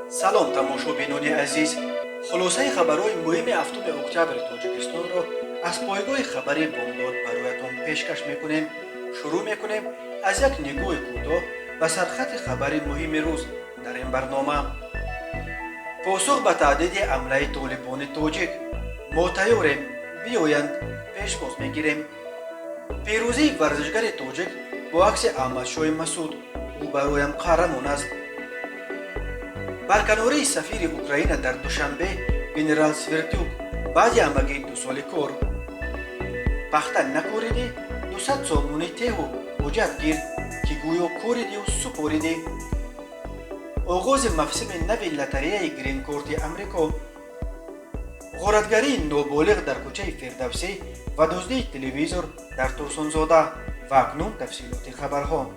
سلام تماشابینان عزیز. خلاصه خبرهای مهم هفتم اکتبر تاجیکستان را از پایگاه خبری بامداد برایتان پیشکش میکنیم. شروع میکنیم از یک نگاه کوتاه به سرخط خبری مهم روز در این برنامه. پاسخ به تهدید حمله طالبان تاجیک، ما تیاریم، بیایند پیشواز میگیریم. پیروزی ورزشگر تاجیک با عکس احمدشاه مسعود، او برایم قهرمان است. برکناری سفیر اوکراین در دوشنبه گنرال سویرتیوک بعد همگی 2 سال کار. پختن نکوریدی 200 سامونی تیهو حجت گیر که گویا کوریدی و سپوریدی. آغاز موسم نوی لطریه گرین کورت امریکا. غارتگری نابالغ در کوچه فردوسی و دزدی تلویزور در ترسونزاده و اکنون تفصیلات خبرها.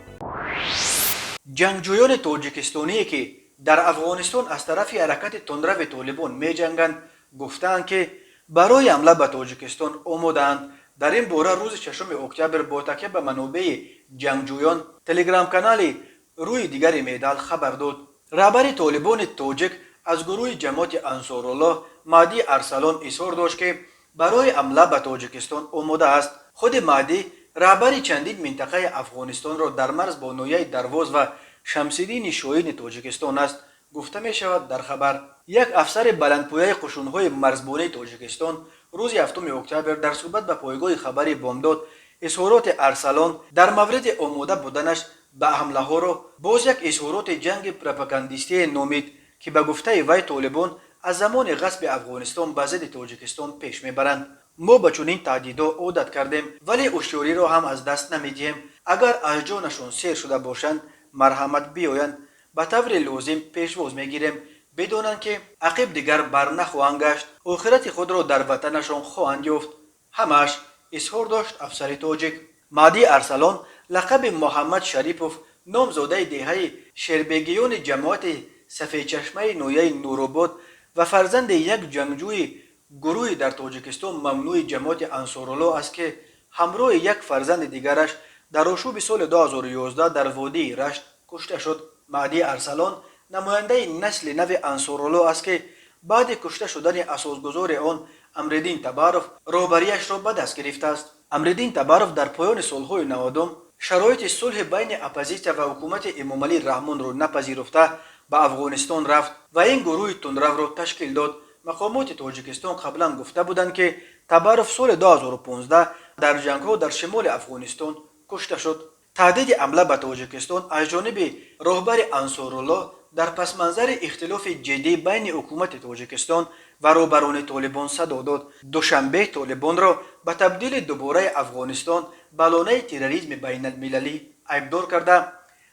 جنگجویان تاجیکستانی که در افغانستان از طرف حرکت تندرو طالبان می جنگند گفتند که برای حمله به تاجیکستان آمادند. در این باره روز 6 اکتبر با تکیه به منابع جنگجویان تلگرام کانال روی دیگر میدان خبر داد. رهبر طالبان تاجیک از گروه جماعت انصارالله مهدی ارسلان اظهار داشت که برای حمله به تاجیکستان آماده است. خود مهدی رهبر چندین منطقه افغانستان را در مرز با نویه درواز و شمس‌الدین شاهین تاجیکستان است. گفته می شود در خبر یک افسر بلندپایه قشون‌های مرزبانی تاجیکستان روز 7 اکتبر در صحبت به پایگاه خبری بامداد اظهارات ارسلان در مورد آماده بودنش به حمله ها را باز یک اظهارات جنگ پروپاگاندیستی نامید که به گفته وی طالبان از زمان غصب افغانستان به ضد تاجیکستان پیش میبرند. ما به چنین تهدیدها عادت کردیم ولی هوشیاری را هم از دست نمیدیم. اگر از جانشان سیر شده باشند مرحمت بیایند، به طور لازم پیشواز میگیریم. بدانند که عقب دیگر بر نخواهند گشت، آخرت خود را در وطنشان خواهند یافت. همش اظهار داشت افسر تاجیک. مهدی ارسلان لقب محمد شریپوف نامزاده دهه شربگیان جماعت سفید چشمه نویه نورآباد و فرزند یک جنگجوی گروهی در تاجیکستان ممنوع جماعت انصارالله است که همراه یک فرزند دیگرش در آشوب سال 2011 در وادی رشت کشته شد. مهدی ارسلان نماینده نسل نو انصارالله است که بعد کشته شدن اساسگزار آن امرالدین تبارف رهبریش را به دست گرفته است. امرالدین تبارف در پایان سالهای 90 شرایط صلح بین اپوزیسیون و حکومت امام علی رحمان را نپذیرفته به افغانستان رفت و این گروه تندرو را تشکیل داد. مقامات تاجیکستان قبلا گفته بودند که تبارف سال 2015 در جنگ‌ها در شمال افغانستان کشته شد. تهدید حمله به تاجیکستان از جانب رهبر انصارالله در پس منظر اختلاف جدی بین حکومت تاجیکستان و رهبران طالبان صدا داد. دوشنبه طالبان را به تبدیل دوباره افغانستان به لانه تروریسم بین المللی عیبدار کرده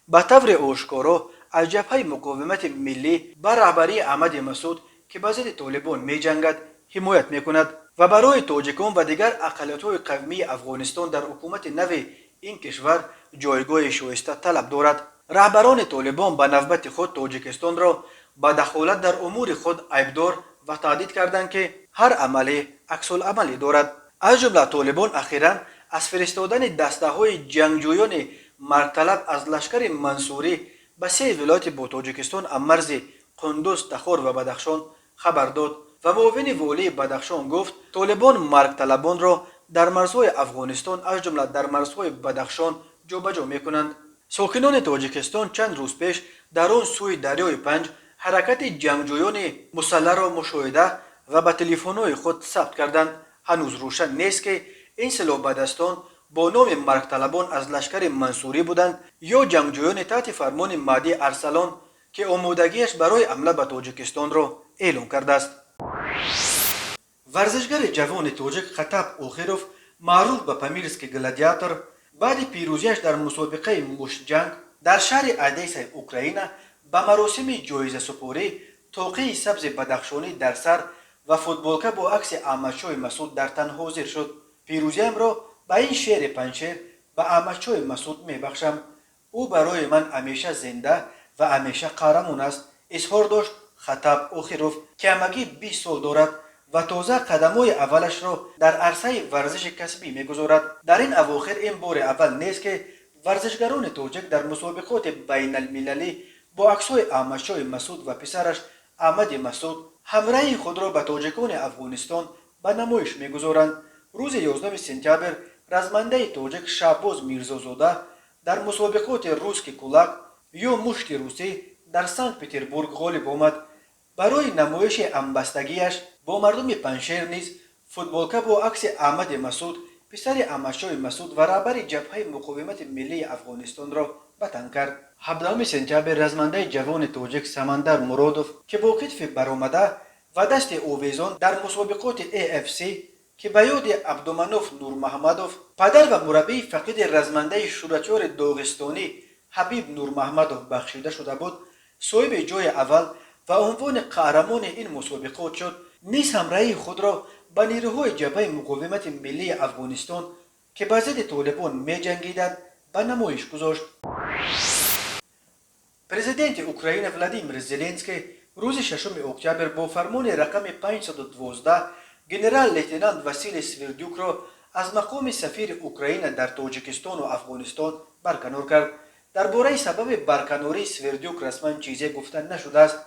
به طور آشکارا از جبهه مقاومت ملی بر رهبری احمد مسعود که به ضد طالبان می جنگد حمایت می کند و برای تاجیکان و دیگر اقلیت‌های قومی افغانستان در حکومت نو این کشور جایگاه شایسته طلب دارد. رهبران طالبان به نوبت خود تاجیکستان را به دخالت در امور خود عیبدار و تهدید کردند که هر عملی عکس‌العملی دارد. از جمله طالبان اخیراً از فرستادن دسته‌های جنگجویان مرگ‌طلب از لشکر منصوری به 3 ولایت با تاجیکستان از مرز قندوز، تخار و بدخشان خبر داد و معاون والی بدخشان گفت طالبان مرگ‌طلبان را در مرزهای افغانستان از جمله در مرزهای بدخشان جابجا می‌کنند. ساکنان تاجیکستان چند روز پیش در آن سوی دریای پنج حرکت جنگجویان مسلح را مشاهده و به تلفن‌های خود ثبت کردند. هنوز روشن نیست که این سلاح بدستان با نام مرگ‌طلبان از لشکر منصوری بودند یا جنگجویان تحت فرمان مهدی ارسلان که آمادگیش برای حمله به تاجیکستان را اعلام کرده است. ورزشگر جوان تاجیک خطاب اوخیروف معروف به پامیرسکی گلادیاتور بعد پیروزیش در مسابقه مشت جنگ در شهر ادیسا اوکراین به مراسم جایزه سپاری طاقه سبز بدخشانی در سر و فوتبالکه با عکس احمدشاه مسعود در تن حاضر شد. پیروزیم را به این شعر پنجشیر به احمدشاه مسعود میبخشم. او برای من همیشه زنده و همیشه قهرمان است، اظهار داشت خطاب اوخیروف که همگی 20 سال دارد و تازه قدم‌های اولش را در عرصه ورزش کسبی می‌گذارد. در این اواخر این بار اول نیست که ورزشگران تاجیک در مسابقات بین المللی با عکس‌های احمدشاه مسعود و پسرش احمد مسعود همراه خود را به تاجکان افغانستان به نمایش می‌گذارند. روز 11 سپتامبر رزمنده تاجک شهباز میرزازاده در مسابقات روسک کولک یا مشت روسی در سنت پتربورگ غالب آمد. برای نمایش همبستگیش با مردم پنشیر نیز فوتبالکا با عکس احمد مسعود پسر احمدشاه مسعود و رهبر جبهه مقاومت ملی افغانستان را بتن کرد. 17 سپتامبر رزمنده جوان تاجک سمندر مرادوف که با کتف برآمده و دست آویزان در مسابقات AFC که به یاد عبدالمناف نورمحمدوف پدر و مربی فقید رزمنده شورچار داغستانی حبیب نورمحمدوف بخشیده شده بود، صاحب جای اول و عنوان قهرمان این مسابقات شد. نیز همراهی خود را به نیروهای جبهه مقاومت ملی افغانستان که به ضد طالبان می‌جنگیدند به نمایش گذاشت. پرزیدنت اوکراین ولادیمیر زلنسکی روز 6 اکتبر با فرمان رقم 512 گنرال لیتنانت واسیلی سویردیوک را از مقام سفیر اوکراین در تاجیکستان و افغانستان برکنار کرد. درباره سبب برکناری سویردیوک رسما چیزی گفته نشده است،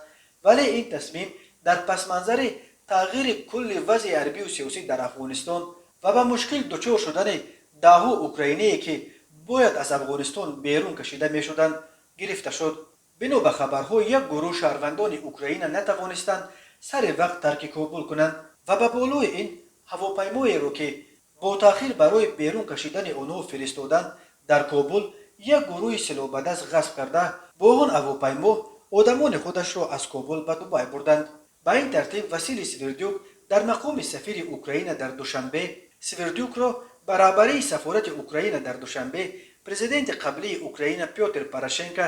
ولی این تصمیم در پس منظر تغییر کل وضع حربی و سیاسی در افغانستان و به مشکل دچار شدن دهها اوکراینی که باید از افغانستان بیرون کشیده می شدند گرفته شد. بنا به خبرها یک گروه شهروندان اوکراین نتوانستند سر وقت ترک کابل کنند و به بالای این هواپیمایی را که با تأخیر برای بیرون کشیدن آنها فرستادند در کابل یک گروه سلاح به دست غصب کرده با آن هواپیما آدمان خودش را از کابل به دبی بردند. به این ترتیب واسیلی سویردیوک در مقام سفیر اوکراین در دوشنبه سویردیوک را به رهبری سفارت اوکراین در دوشنبه پرزیدنت قبلی اوکراین پیوتر پوراشنکو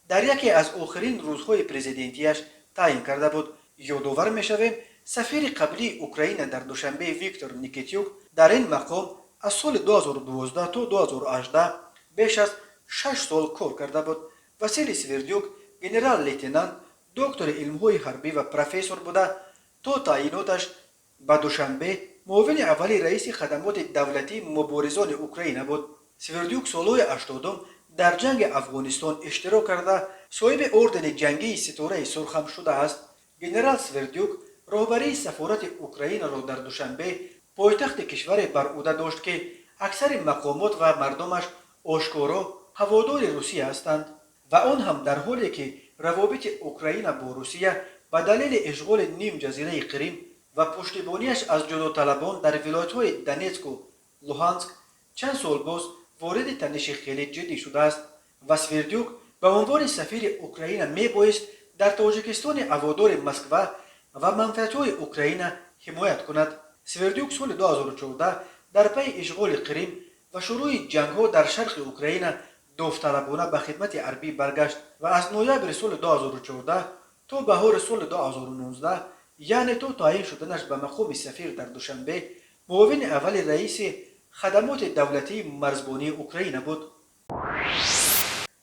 در یکی از آخرین روزهای پرزیدنتیش تعیین کرده بود. یادآور می‌شویم سفیر قبلی اوکراین در دوشنبه ویکتور نیکیتیوک در این مقام از سال 2012 تا 2018 بیش از 6 سال کار کرده بود. واسیلی سویردیوک گنرال لیتنانت دکتر علم‌های حربی و پروفسور بوده. تا تعییناتش به دوشنبه معاون اولی رئیس خدمات دولتی مبارزان اوکراین بود. سویردیوک سالهای 80 در جنگ افغانستان اشتراک کرده صاحب اردن جنگی ستاره سرخم شده است. گنرال سویردیوک رهبری سفارت اوکراین را در دوشنبه پایتخت کشور بر عهده داشت که اکثر مقامات و مردمش آشکارا هوادار روسیه هستند و آن هم در حالی که روابط اوکراین با روسیه به دلیل اشغال نیم جزیره کریم و پشتیبانیش از جداطلبان در ولایت‌های دونتسک و لوهانسک چند سال باز وارد تنش خیلی جدی شده است و سویردیوک به عنوان سفیر اوکراین میبایست در تاجیکستان هوادار مسکو و منفعت‌های اوکراین حمایت کند. سویردیوک سال 2014 در پی اشغال کریم و شروع جنگ‌ها در شرق اوکراین داوطلبانه به خدمت حربی برگشت و از نوامبر سال 2014 تا بهار سال 2019 یعنی تا تعیین شدنش به مقام سفیر در دوشنبه معاون اول رئیس خدمات دولتی مرزبانی اوکراین بود.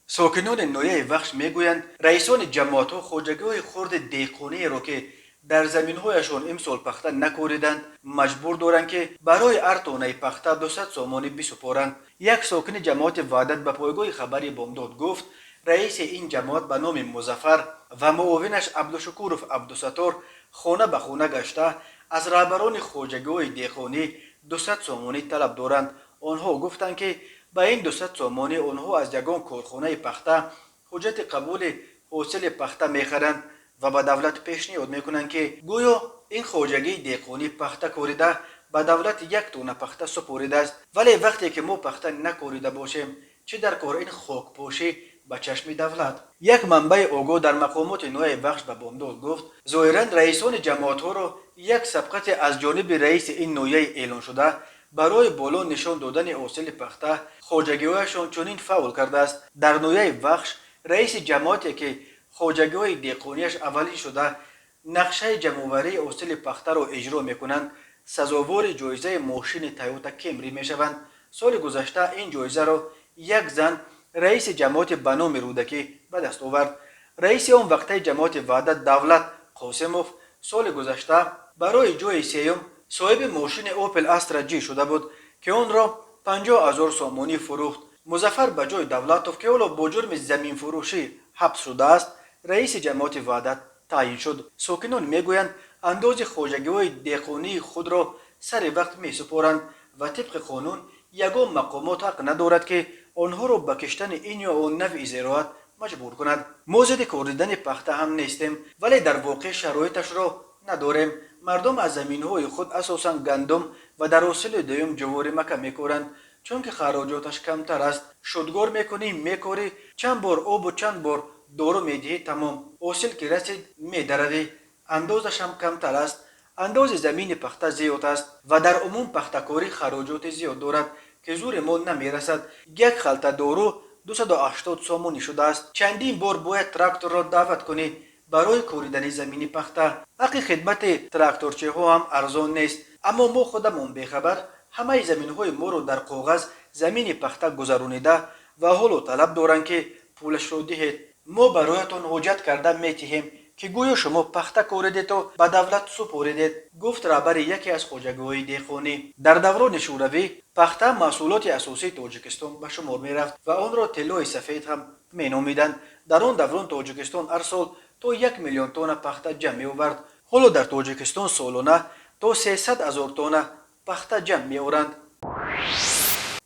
ساکنان نویه وخش میگویند رئیسان جماعت‌ها خواجگی‌های خرد دهقانی را که در زمین‌هایشان امسال پخته نکوریدند مجبور دارند که برای هر تانه پخته 200 سامانی بسپارند. یک ساکن جماعت وحدت به پایگاه خبری بامداد گفت رئیس این جماعت به نام مظفر و معاونش عبدالشکورف عبدالستار خانه به خانه گشته از رهبران خواجگی‌های دهقانی 200 سامانی طلب دارند. آنها گفتند که با این 200 سامانی آنها از یگان کارخانه پخته حجت قبول حاصل پخته میخرند و به دولت پیشنهاد میکنند که گویا این خواجگی دهقانی پخته کوریده به دولت 1 تونه پخته سپریده است، ولی وقتی که ما پخته نکوریده باشیم چه در کار این خاکپاشی به چشم دولت. یک منبع آگاه در مقامات نوع بخش به بامداد گفت ظاهراً رئیسان جماعت‌ها را یک سبقت از جانب رئیس این نوعه اعلان شده برای بالا نشان دادن حاصل پخته خواجگی‌هایشان چنین فعال کرده است. در نوعه بخش رئیس جماعتی که خواجگی‌های دهقانیش اولی شده نقشه جمع‌آوری حاصل پخته را اجرا می‌کنند سزاوار جایزه ماشین تویوتا کمری می‌شوند. سال گذشته این جایزه را یک زن رئیس جماعت به نام رودکی به دست آورد. رئیس آن وقته جماعت وحدت دولت قاسموف سال گذشته برای جای سیوم صاحب ماشین اوپل استرا جی شده بود که آن را 50,000 سامانی فروخت. مظفر به جای دولتوف که حالا با جرم زمین فروشی حبس شده است رئیس جماعت وحدت تعیین شد. ساکنان میگویند انداز خواجگی‌های دهقانی خود را سر وقت می‌سپارند و طبق قانون یگان مقامات حق ندارد که آنها را به کشتن این یا آن نوع زراعت مجبور کند. ما ضد کار دیدن پخته هم نیستیم، ولی در واقع شرایطش را نداریم. مردم از زمین‌های خود اساساً گندم و در حاصل دوم جوار مکه می‌کارند، چون که خراجاتش کمتر است. شدگار میکنی میکاری، چند بار آب و چند بار دارو میدهی، تمام. حاصل که رسید میدروی، اندازش هم کمتر است. انداز زمین پخته زیاد است و در عموم پخته‌کاری خراجات زیاد دارد که زور ما نمیرسد. یک خلطه دارو 280 سومونی شده است. چندین بار باید تراکتور را دعوت کنی برای کوریدن زمین پخته. حق خدمت تراکتورچی ها هم ارزان نیست، اما ما خودمون بیخبر همه زمین های ما رو در کاغذ زمین پخته گذرانیده و حالا طلب دارند که پولش رو دهید. ما برایتان حجت کرده میتیم که گویا شما پخته کوریدید و به دولت سپاریدید، گفت رهبر یکی از خواجگی‌های دهقانی. در دوران شوروی پخته محصولات اساسی تاجیکستان به شمار میرفت و آن را طلای سفید هم مینامیدند. در آن دوران تاجیکستان هر سال تا 1 میلیون تن پخته جمع می‌آورد. حالا در تاجیکستان سالانه تا 300,000 تن پخته جمع می‌آورند.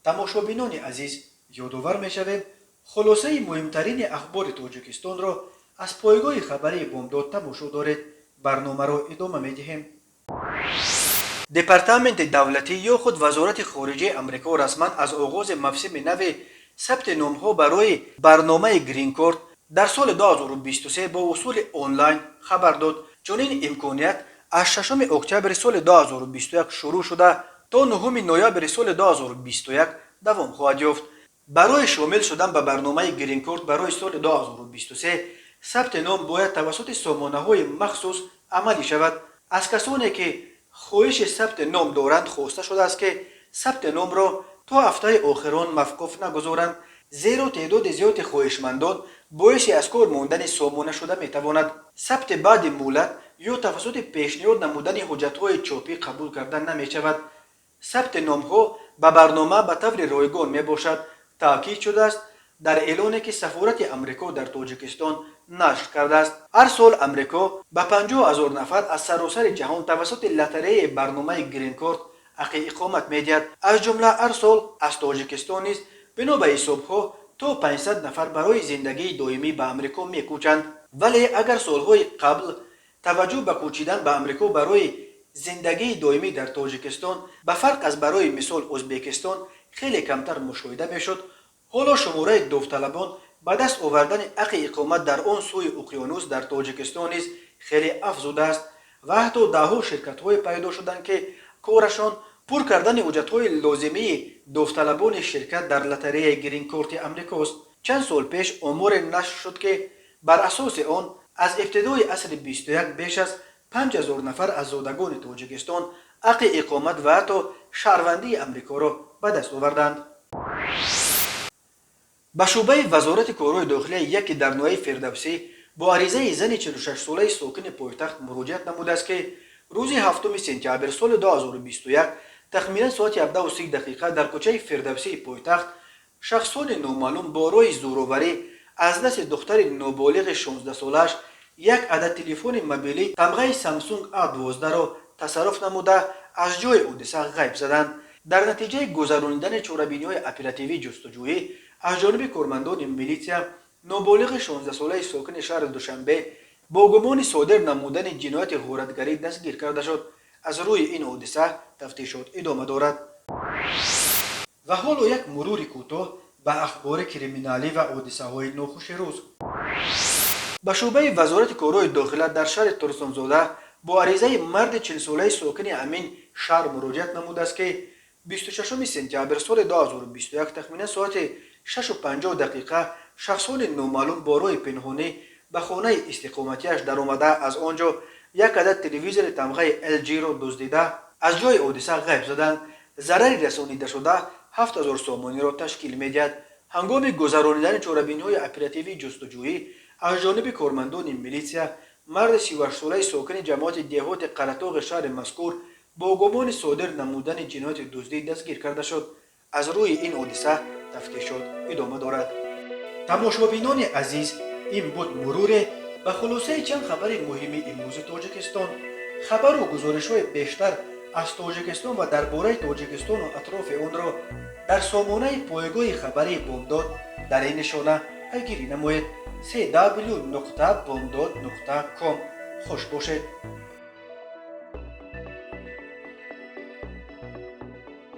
تماشابینان عزیز، یادآور می‌شویم خلاصه مهمترین اخبار تاجیکستان را از پایگاه خبری بامداد تماشا دارید. برنامه را ادامه می‌دهیم. دپارتمنت دولتی یا خود وزارت خارجه امریکا رسما از آغاز موسم نو ثبت نام‌ها برای برنامه گرین کارت در سال 2023 با اصول آنلاین خبر داد. چنین امکانیت از 6 اکتبر سال 2021 شروع شده تا 9 نوامبر سال 2021 دوام خواهد یافت. برای شامل شدن به برنامه گرین کارت برای سال 2023 ثبت نام باید توسط سامانه‌های مخصوص عملی شود. از کسانی که خواهش ثبت نام دارند خواسته شده است که ثبت نام را تا هفته آخران موقوف نگذارند، زیرا تعداد زیاد خواهشمندان باعث از کار ماندن سامانه شده میتواند. ثبت بعد مهلت یا توسط پیشنهاد نمودن حجت‌های چاپی قبول کردن نمی‌شود. ثبت نام‌ها به برنامه به طور رایگان میباشد. تاکید شده است در اعلانی که سفارت امریکا در تاجیکستان نشر کرده است. هر سال امریکا به 50,000 نفر از سراسر جهان توسط لاتاری برنامه گرین کارت حق اقامت میدهد. از جمله هر سال از تاجیکستان نیز بنا به حساب‌ها تا 500 نفر برای زندگی دائمی به امریکا میکوچند. ولی اگر سالهای قبل توجه به کوچیدن به امریکا برای زندگی دائمی در تاجیکستان به فرق از برای مثال ازبکستان خیلی کمتر مشاهده میشد، حالا شماره داوطلبان به دست آوردن حق اقامت در آن سوی اقیانوس در تاجیکستان نیز خیلی افزوده است و حتی دهها شرکت‌های پیدا شدند که کارشان پر کردن حجت‌های لازمه داوطلبان شرکت در لاتاری گرین کارت امریکاست. چند سال پیش آمار نشر شد که بر اساس آن از ابتدای عصر 21 بیش از 5,000 نفر از زادگان تاجیکستان حق اقامت و حتی شهروندی امریکا را به دست آوردند. به شعبه وزارت کارهای داخلی یکی در نوع فردوسی با عریضه زن 46 ساله ساکن پایتخت مراجعت نموده است که روز 7 سپتامبر سال 2021 تخمینا ساعت 17:30 در کوچه فردوسی پایتخت شخصان نامعلوم با راه زورآوری از دست دختر نابالغ 16 سالش یک عدد تلفن موبیلی تمغه سامسونگ A12 را تصرف نموده از جای حادثه غیب زدند. در نتیجه گذرانیدن چاره‌بینی‌های اپراتیوی جستجویی از جانب کارمندان میلیسیا، نابالغ 16 ساله ساکن شهر دوشنبه با گمان صادر نمودن جنایت غارتگری دستگیر کرده شد. از روی این حادثه تفتیشات ادامه دارد. و حالا یک مرور کوتاه به اخبار کریمینالی و حادثه‌های ناخوش روز. به شعبه وزارت کارهای داخلی در شهر ترسانزاده با عریضه مرد 40 ساله ساکن امین شهر مراجعت نموده است که 26 سپتامبر سال 2021 تخمینا ساعت 6:50 شخصان نامعلوم با راه پنهانی به خانه استقامتیش در آمده از آنجا یک عدد تلویزیون تمغه LG را دزدیده از جای حادثه غیب زدند. ضرری رسانیده شده 7,000 سومانی را تشکیل می‌دهد. هنگام گذرانیدن چاره‌بینی‌های اپراتیوی جستجویی از جانب کارمندان میلیسیا، مرد 38 ساله ساکن جماعت دهات قرطاق شهر مذکور با گمان صادر نمودن جنایت دزدی دستگیر کرده شد. از روی این حادثه تفتیشات ادامه دارد. تماشابینان عزیز، این بود مرور به خلاصه چند خبر مهم امروز تاجیکستان، خبر و گزارش‌های بیشتر از تاجیکستان و درباره تاجیکستان و اطراف آن را در سامانه پایگاه خبری بامداد در این نشانه پیگیری نمایید. www.bamdad.com. خوش باشید.